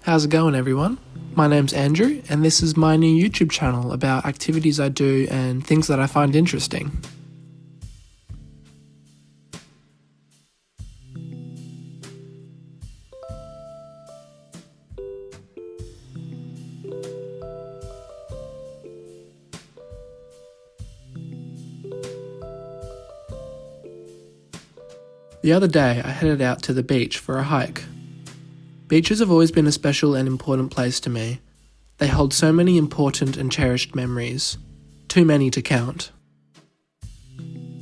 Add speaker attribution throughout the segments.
Speaker 1: How's it going, everyone? My name's Andrew, and this is my new YouTube channel about activities I do and things that I find interesting. The other day, I headed out to the beach for a hike. Beaches have always been a special and important place to me. They hold so many important and cherished memories. Too many to count.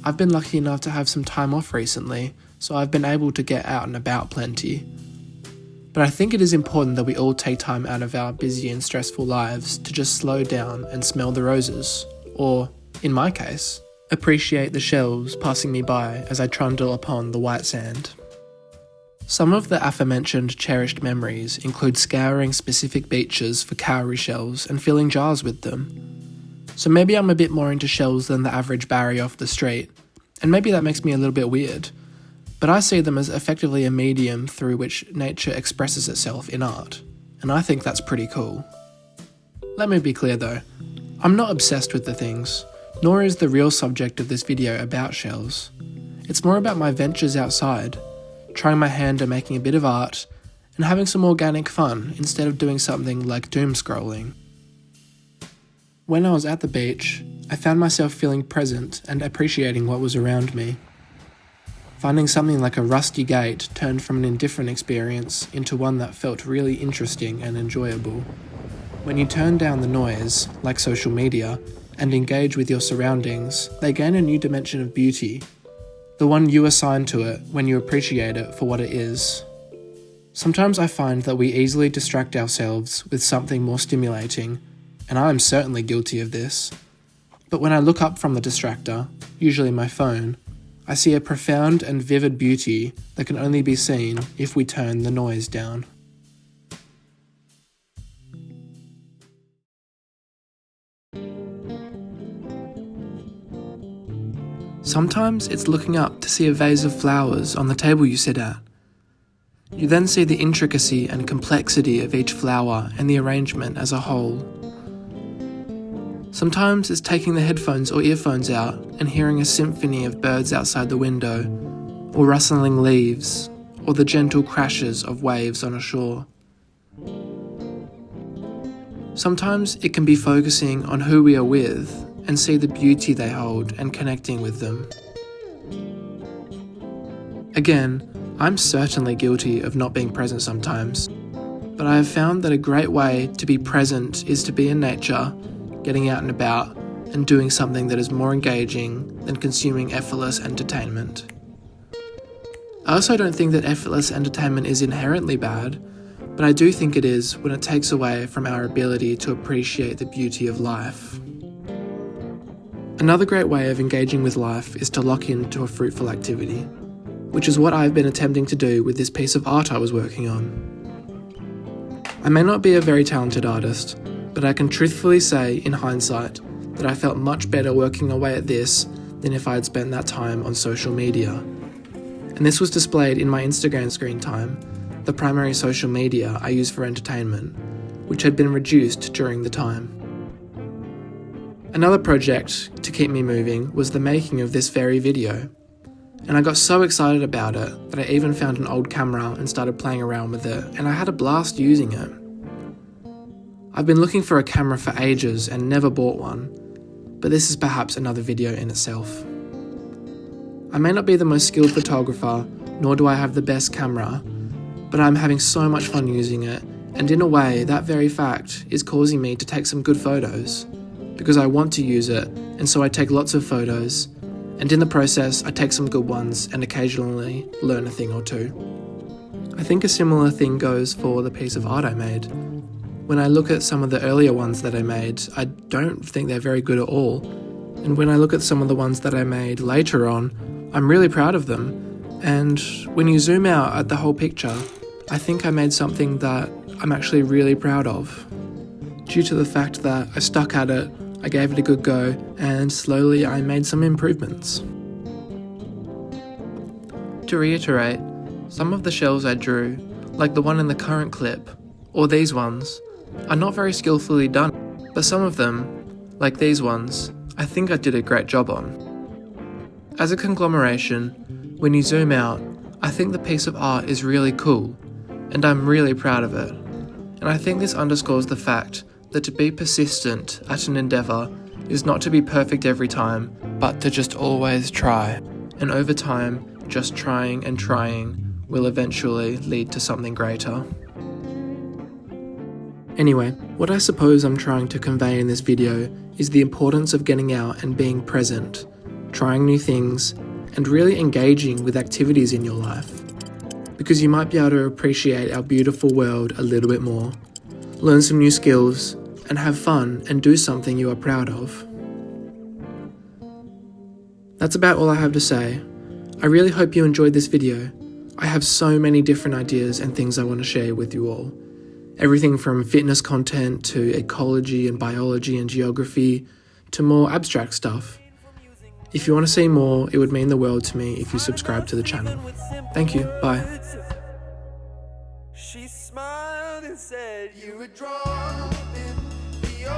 Speaker 1: I've been lucky enough to have some time off recently, so I've been able to get out and about plenty. But I think it is important that we all take time out of our busy and stressful lives to just slow down and smell the roses, or, in my case, appreciate the shells passing me by as I trundle upon the white sand. Some of the aforementioned cherished memories include scouring specific beaches for cowrie shells and filling jars with them. So maybe I'm a bit more into shells than the average Barry off the street, and maybe that makes me a little bit weird, but I see them as effectively a medium through which nature expresses itself in art, and I think that's pretty cool. Let me be clear though, I'm not obsessed with the things, nor is the real subject of this video about shells. It's more about my ventures outside, trying my hand at making a bit of art, and having some organic fun instead of doing something like doom scrolling. When I was at the beach, I found myself feeling present and appreciating what was around me. Finding something like a rusty gate turned from an indifferent experience into one that felt really interesting and enjoyable. When you turn down the noise, like social media, and engage with your surroundings, they gain a new dimension of beauty, the one you assign to it when you appreciate it for what it is. Sometimes I find that we easily distract ourselves with something more stimulating, and I am certainly guilty of this. But when I look up from the distractor, usually my phone, I see a profound and vivid beauty that can only be seen if we turn the noise down. Sometimes it's looking up to see a vase of flowers on the table you sit at. You then see the intricacy and complexity of each flower and the arrangement as a whole. Sometimes it's taking the headphones or earphones out and hearing a symphony of birds outside the window, or rustling leaves, or the gentle crashes of waves on a shore. Sometimes it can be focusing on who we are with and see the beauty they hold and connecting with them. Again, I'm certainly guilty of not being present sometimes, but I have found that a great way to be present is to be in nature, getting out and about, and doing something that is more engaging than consuming effortless entertainment. I also don't think that effortless entertainment is inherently bad, but I do think it is when it takes away from our ability to appreciate the beauty of life. Another great way of engaging with life is to lock into a fruitful activity, which is what I've been attempting to do with this piece of art I was working on. I may not be a very talented artist, but I can truthfully say, in hindsight, that I felt much better working away at this than if I had spent that time on social media. And this was displayed in my Instagram screen time, the primary social media I use for entertainment, which had been reduced during the time. Another project to keep me moving was the making of this very video, and I got so excited about it that I even found an old camera and started playing around with it, and I had a blast using it. I've been looking for a camera for ages and never bought one, but this is perhaps another video in itself. I may not be the most skilled photographer, nor do I have the best camera, but I'm having so much fun using it, and in a way, that very fact is causing me to take some good photos, because I want to use it, and so I take lots of photos, and in the process I take some good ones and occasionally learn a thing or two. I think a similar thing goes for the piece of art I made. When I look at some of the earlier ones that I made, I don't think they're very good at all, and when I look at some of the ones that I made later on, I'm really proud of them, and when you zoom out at the whole picture, I think I made something that I'm actually really proud of, due to the fact that I stuck at it, I gave it a good go, and slowly I made some improvements. To reiterate, some of the shells I drew, like the one in the current clip, or these ones, are not very skillfully done, but some of them, like these ones, I think I did a great job on. As a conglomeration, when you zoom out, I think the piece of art is really cool, and I'm really proud of it. And I think this underscores the fact that to be persistent at an endeavour is not to be perfect every time, but to just always try. And over time, just trying and trying will eventually lead to something greater. Anyway, what I suppose I'm trying to convey in this video is the importance of getting out and being present, trying new things, and really engaging with activities in your life. Because you might be able to appreciate our beautiful world a little bit more, learn some new skills, and have fun and do something you are proud of. That's about all I have to say. I really hope you enjoyed this video. I have so many different ideas and things I want to share with you all. Everything from fitness content to ecology and biology and geography to more abstract stuff. If you want to see more, it would mean the world to me if you subscribe to the channel. Thank you, bye.
Speaker 2: She smiled and said, "You were drawn in the